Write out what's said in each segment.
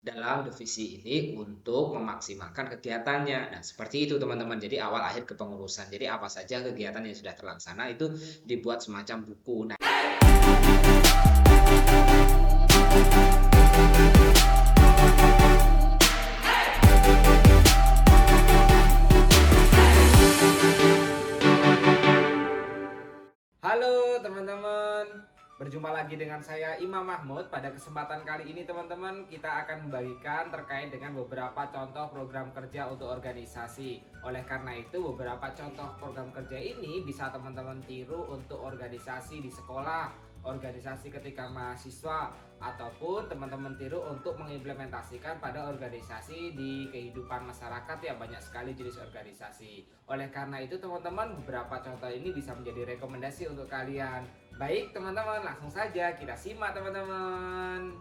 dalam divisi ini untuk memaksimalkan kegiatannya. Nah, seperti itu teman-teman. Jadi awal akhir kepengurusan. Jadi apa saja kegiatan yang sudah terlaksana itu dibuat semacam buku. Nah, halo teman-teman, berjumpa lagi dengan saya Imam Mahmud. Pada kesempatan kali ini teman-teman, kita akan membagikan terkait dengan beberapa contoh program kerja untuk organisasi. Oleh karena itu, beberapa contoh program kerja ini bisa teman-teman tiru untuk organisasi di sekolah, organisasi ketika mahasiswa, ataupun teman-teman tiru untuk mengimplementasikan pada organisasi di kehidupan masyarakat. Ya, banyak sekali jenis organisasi. Oleh karena itu teman-teman, beberapa contoh ini bisa menjadi rekomendasi untuk kalian. Baik teman-teman, langsung saja kita simak teman-teman.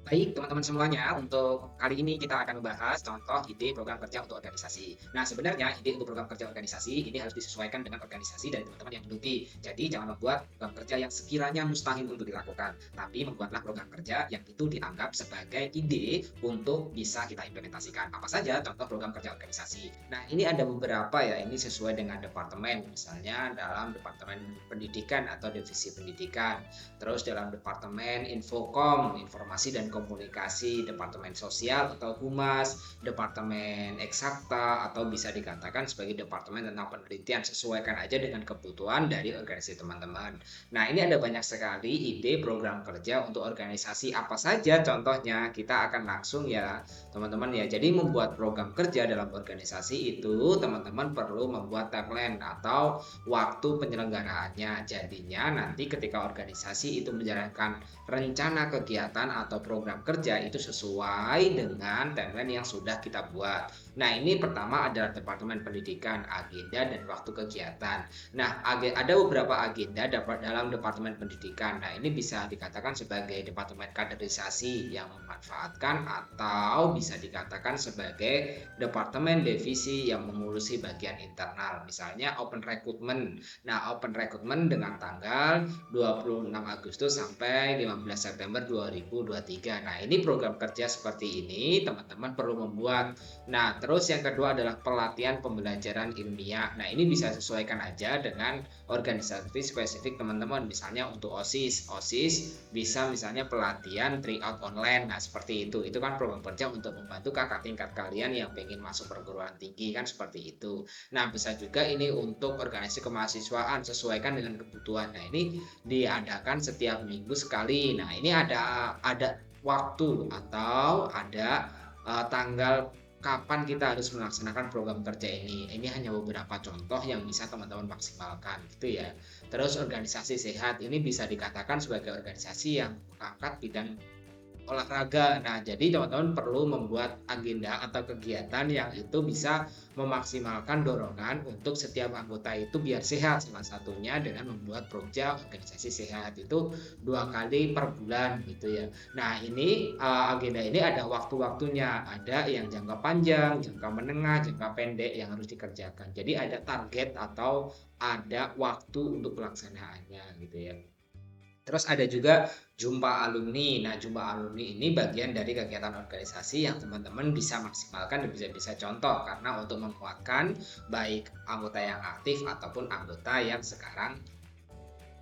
Baik, teman-teman semuanya, untuk kali ini kita akan membahas contoh ide program kerja untuk organisasi. Nah, sebenarnya ide untuk program kerja organisasi ini harus disesuaikan dengan organisasi dari teman-teman yang digeluti. Jadi, jangan membuat program kerja yang sekiranya mustahil untuk dilakukan, tapi membuatlah program kerja yang itu dianggap sebagai ide untuk bisa kita implementasikan. Apa saja contoh program kerja organisasi? Nah, ini ada beberapa ya, ini sesuai dengan departemen, misalnya dalam departemen pendidikan atau divisi pendidikan. Terus dalam departemen Infokom, informasi dan komunikasi, departemen sosial atau humas, departemen eksakta atau bisa dikatakan sebagai departemen tentang penelitian. Sesuaikan aja dengan kebutuhan dari organisasi teman-teman. Nah, ini ada banyak sekali ide program kerja untuk organisasi. Apa saja contohnya? Kita akan langsung ya, teman-teman ya. Jadi membuat program kerja dalam organisasi itu teman-teman perlu membuat timeline atau waktu penyelenggaraannya. Jadinya nanti ketika organisasi itu menjalankan rencana kegiatan atau program kerja itu sesuai dengan timeline yang sudah kita buat. Nah, ini pertama adalah Departemen Pendidikan, agenda dan waktu kegiatan. Nah, ada beberapa agenda dalam Departemen Pendidikan. Nah, ini bisa dikatakan sebagai Departemen Kaderisasi yang memanfaatkan atau bisa dikatakan sebagai Departemen Divisi yang mengurusi bagian internal. Misalnya Open Recruitment. Nah, Open Recruitment dengan tanggal 26 Agustus sampai 15 September 2023. Nah, ini program kerja seperti ini teman-teman perlu membuat. Nah, terus yang kedua adalah pelatihan pembelajaran ilmiah. Nah, ini bisa sesuaikan aja dengan organisasi spesifik teman-teman. Misalnya untuk OSIS. OSIS bisa misalnya pelatihan tryout online. Nah, seperti itu. Itu kan program kerja untuk membantu kakak tingkat kalian yang pengen masuk perguruan tinggi kan seperti itu. Nah, bisa juga ini untuk organisasi kemahasiswaan sesuaikan dengan kebutuhan. Nah, ini diadakan setiap minggu sekali. Nah, ini ada waktu atau ada tanggal kapan kita harus melaksanakan program kerja ini. Ini hanya beberapa contoh yang bisa teman-teman maksimalkan gitu ya. Terus organisasi sehat ini bisa dikatakan sebagai organisasi yang mengangkat bidang olahraga. Nah, jadi teman-teman perlu membuat agenda atau kegiatan yang itu bisa memaksimalkan dorongan untuk setiap anggota itu biar sehat. Salah satunya dengan membuat proja organisasi sehat itu 2 kali per bulan gitu ya. Nah, ini agenda ini ada waktu-waktunya, ada yang jangka panjang, jangka menengah, jangka pendek yang harus dikerjakan. Jadi ada target atau ada waktu untuk pelaksanaannya gitu ya. Terus ada juga jumpa alumni. Nah, jumpa alumni ini bagian dari kegiatan organisasi yang teman-teman bisa maksimalkan dan bisa contoh karena untuk menguatkan baik anggota yang aktif ataupun anggota yang sekarang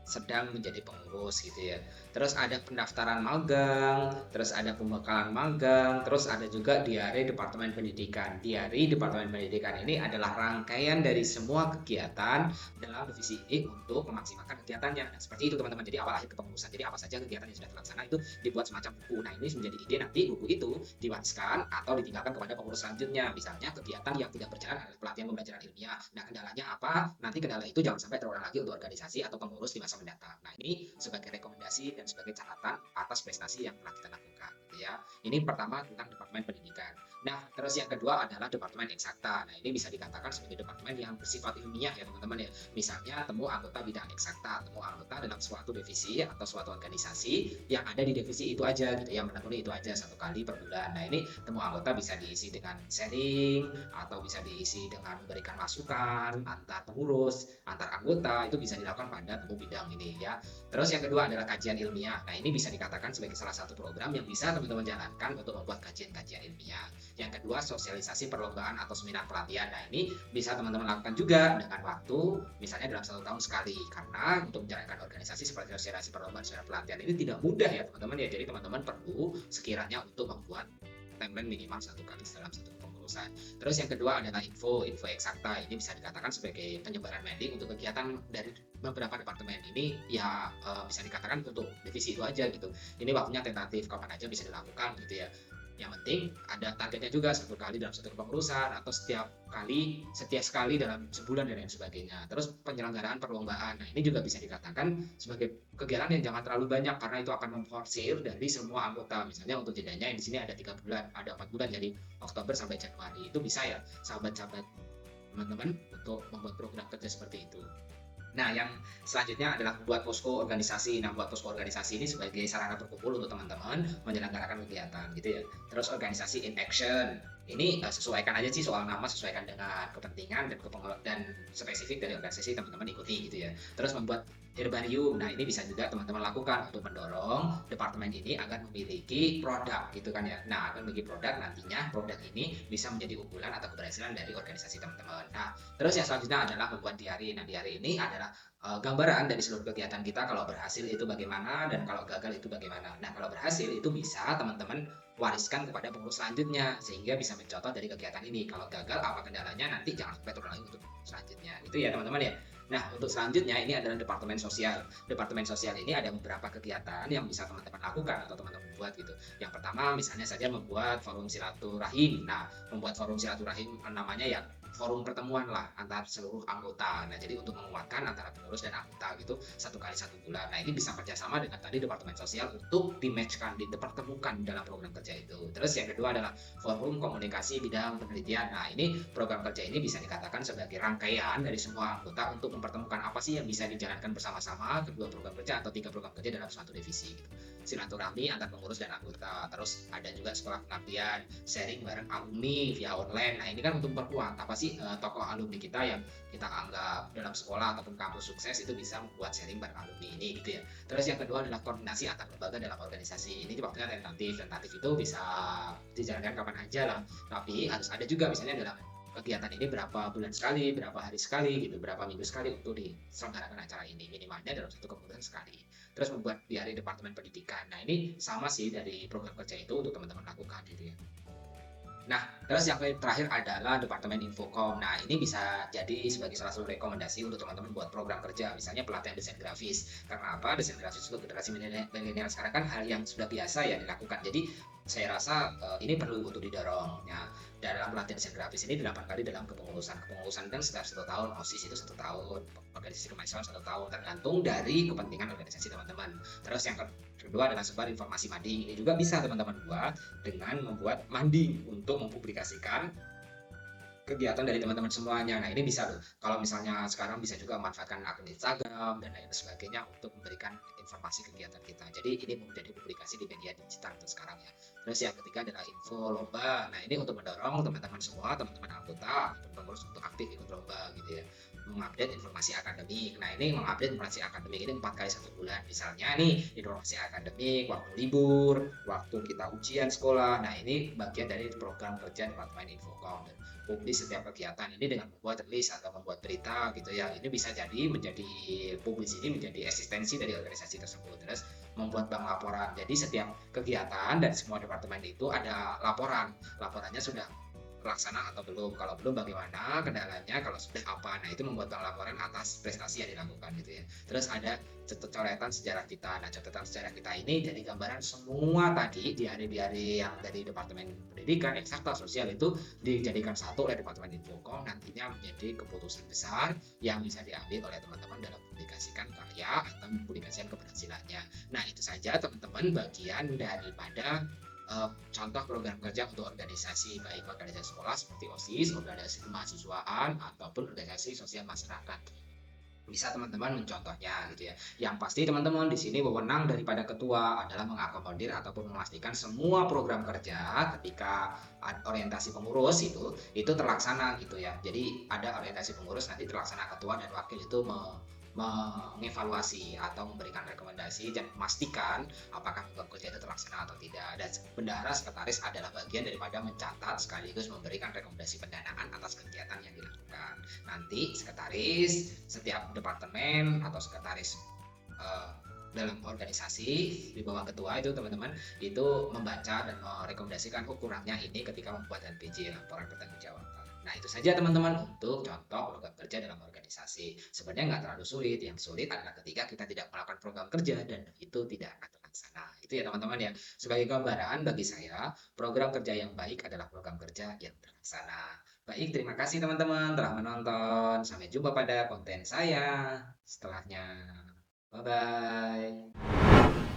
sedang menjadi pengurus gitu ya. Terus ada pendaftaran magang, terus ada pembekalan magang, terus ada juga diare Departemen Pendidikan. Diare Departemen Pendidikan ini adalah rangkaian dari semua kegiatan dalam divisi ini untuk memaksimalkan kegiatannya. Nah, seperti itu teman-teman. Jadi awal akhir kepengurusan. Jadi apa saja kegiatan yang sudah terlaksana itu dibuat semacam buku. Nah, ini menjadi ide nanti buku itu diwariskan atau ditinggalkan kepada pengurus selanjutnya. Misalnya kegiatan yang tidak berjalan adalah pelatihan pembelajaran ilmiah. Nah, kendalanya apa? Nanti kendala itu jangan sampai terulang lagi untuk organisasi atau pengurus di masa mendatang. Nah, ini sebagai rekomendasi dan sebagai catatan atas prestasi yang telah kita lakukan gitu ya. Ini pertama tentang Departemen Pendidikan. Nah, terus yang kedua adalah Departemen Eksakta. Nah, ini bisa dikatakan sebagai departemen yang bersifat ilmiah ya teman-teman ya. Misalnya temu anggota bidang eksakta, temu anggota dalam suatu divisi atau suatu organisasi yang ada di divisi itu aja gitu ya, menekuni itu aja satu kali per bulan. Nah, ini temu anggota bisa diisi dengan sharing atau bisa diisi dengan memberikan masukan antar pengurus, antar anggota, itu bisa dilakukan pada temu bidang ini ya. Terus yang kedua adalah kajian ilmiah. Nah, ini bisa dikatakan sebagai salah satu program yang bisa teman-teman jalankan untuk membuat kajian-kajian ilmiah. Yang kedua, sosialisasi perlombaan atau seminar pelatihan. Nah, ini bisa teman-teman lakukan juga dengan waktu, misalnya dalam 1 tahun sekali. Karena untuk menjalankan organisasi seperti sosialisasi perlombaan, seminar pelatihan ini tidak mudah ya teman-teman ya. Jadi teman-teman perlu sekiranya untuk membuat timeline minimal 1 kali dalam satu pengurusan. Terus yang kedua adalah info eksakta. Ini bisa dikatakan sebagai penyebaran mailing untuk kegiatan dari beberapa departemen ini ya, bisa dikatakan untuk divisi itu aja gitu. Ini waktunya tentatif, kapan aja bisa dilakukan gitu ya. Yang penting ada targetnya juga, 1 kali dalam satu pengurusan atau setiap sekali dalam sebulan dan lain sebagainya. Terus penyelenggaraan perlombaan. Nah, ini juga bisa dikatakan sebagai kegiatan yang jangan terlalu banyak karena itu akan memforsir dari semua anggota. Misalnya untuk jedanya di sini ada 3 bulan, ada 4 bulan, jadi Oktober sampai Januari. Itu bisa ya sahabat-sahabat teman-teman untuk membuat program kerja seperti itu. Nah, yang selanjutnya adalah membuat posko organisasi. Nah, buat posko organisasi ini sebagai sarana berkumpul untuk teman-teman menyelenggarakan kegiatan gitu ya. Terus organisasi in action. Ini sesuaikan aja sih soal nama, sesuaikan dengan kepentingan dan spesifik dari organisasi teman-teman ikuti gitu ya. Terus membuat herbarium. Nah, ini bisa juga teman-teman lakukan untuk mendorong departemen ini agar memiliki produk gitu kan ya. Nah, agar memiliki produk, nantinya produk ini bisa menjadi unggulan atau keberhasilan dari organisasi teman-teman. Nah, terus yang selanjutnya adalah membuat diary. Nah, diary ini adalah gambaran dari seluruh kegiatan kita, kalau berhasil itu bagaimana dan kalau gagal itu bagaimana. Nah, kalau berhasil itu bisa teman-teman wariskan kepada pengurus selanjutnya sehingga bisa mencontoh dari kegiatan ini. Kalau gagal apa kendalanya, nanti jangan sampai terulang lagi untuk selanjutnya. Itu ya teman-teman ya. Nah, untuk selanjutnya ini adalah Departemen Sosial. Departemen Sosial ini ada beberapa kegiatan yang bisa teman-teman lakukan atau teman-teman buat gitu. Yang pertama misalnya saja membuat forum silaturahim. Nah, membuat forum silaturahim namanya ya forum pertemuan lah antar seluruh anggota. Nah, jadi untuk menguatkan antara pengurus dan anggota gitu 1 kali 1 bulan. Nah, ini bisa kerjasama dengan tadi Departemen Sosial untuk dimatchkan, dipertemukan dalam program kerja itu. Terus yang kedua adalah forum komunikasi bidang penelitian. Nah, ini program kerja ini bisa dikatakan sebagai rangkaian dari semua anggota untuk mempertemukan apa sih yang bisa dijalankan bersama-sama kedua program kerja atau 3 program kerja dalam suatu divisi gitu. Silaturahmi antar pengurus dan anggota. Terus ada juga sekolah pengabdian, sharing bareng alumni via online. Nah, ini kan untuk memperkuat apa sih tokoh alumni kita yang kita anggap dalam sekolah ataupun kampus sukses itu bisa membuat sharing bareng alumni ini gitu ya. Terus yang kedua adalah koordinasi antar lembaga dalam organisasi. Ini waktunya tentatif. Tentatif itu bisa dijalankan kapan aja lah. Tapi harus ada juga misalnya dalam kegiatan ini berapa bulan sekali, berapa hari sekali gitu, berapa minggu sekali untuk diselenggarakan acara ini, minimalnya dalam satu kemudian sekali. Terus membuat diary departemen pendidikan. Nah, ini sama sih dari program kerja itu untuk teman-teman lakukan gitu ya. Nah, terus yang terakhir adalah Departemen Infocom. Nah, ini bisa jadi sebagai salah satu rekomendasi untuk teman-teman buat program kerja, misalnya pelatihan desain grafis. Karena apa? Desain grafis untuk generasi milenial sekarang kan hal yang sudah biasa ya dilakukan. Jadi, saya rasa ini perlu untuk didorong. Nah, dalam pelatihan desain grafis ini 8 kali dalam kepengurusan. Kepengurusan kan setiap 1 tahun, OSIS itu 1 tahun, organisasi kemahasiswaan 1 tahun, tergantung dari kepentingan organisasi teman-teman. Terus yang kedua adalah sebar informasi mading. Ini juga bisa teman-teman buat dengan membuat manding untuk mempublikasikan kegiatan dari teman-teman semuanya. Nah, ini bisa loh. Kalau misalnya sekarang bisa juga memanfaatkan akun Instagram dan lain sebagainya untuk memberikan informasi kegiatan kita. Jadi ini menjadi publikasi di media digital untuk sekarang ya. Terus yang ketiga adalah info lomba. Nah, ini untuk mendorong teman-teman semua, teman-teman anggota ataupun pengurus untuk aktif ikut lomba gitu ya. Mengupdate informasi akademik. Nah, ini mengupdate informasi akademik ini 4 kali 1 bulan. Misalnya nih informasi akademik, waktu libur, waktu kita ujian sekolah. Nah, ini bagian dari program kerja Departemen Infocom. Publis setiap kegiatan ini dengan membuat list atau membuat berita gitu ya. Ini bisa jadi menjadi publis ini menjadi eksistensi dari organisasi tersebut. Terus membuat bank laporan. Jadi setiap kegiatan dan semua departemen itu ada laporan. Laporannya sudah terlaksana atau belum, kalau belum bagaimana kendalanya, kalau sudah apa. Nah, itu membuat laporan atas prestasi yang dilakukan gitu ya. Terus ada coretan sejarah kita. Nah, catatan sejarah kita ini jadi gambaran semua tadi di hari-hari yang dari Departemen Pendidikan, Eksakta, Sosial itu dijadikan satu oleh Departemen Infocom, nantinya menjadi keputusan besar yang bisa diambil oleh teman-teman dalam mempublikasikan karya atau mempublikasikan keberhasilannya. Nah, itu saja teman-teman bagian daripada contoh program kerja untuk organisasi, baik organisasi sekolah seperti OSIS, organisasi kemahasiswaan, ataupun organisasi sosial masyarakat. Bisa teman-teman mencontohnya gitu ya. Yang pasti teman-teman di sini wewenang daripada ketua adalah mengakomodir ataupun memastikan semua program kerja ketika orientasi pengurus itu terlaksana gitu ya. Jadi ada orientasi pengurus, nanti terlaksana ketua dan wakil itu mengevaluasi atau memberikan rekomendasi dan memastikan apakah program kerja itu terlaksana atau tidak. Dan bendahara sekretaris adalah bagian daripada mencatat sekaligus memberikan rekomendasi pendanaan atas kegiatan yang dilakukan. Nanti sekretaris setiap departemen atau sekretaris eh, dalam organisasi di bawah ketua itu teman-teman itu membaca dan merekomendasikan kurangnya ini ketika membuat LPJ, laporan pertanggungjawaban. Nah itu saja teman-teman untuk contoh program kerja dalam organisasi. Sebenarnya nggak terlalu sulit. Yang sulit adalah ketika kita tidak melakukan program kerja dan itu tidak akan terlaksana. Itu ya teman-teman ya. Sebagai gambaran bagi saya, program kerja yang baik adalah program kerja yang terlaksana. Baik, terima kasih teman-teman telah menonton. Sampai jumpa pada konten saya setelahnya. Bye-bye.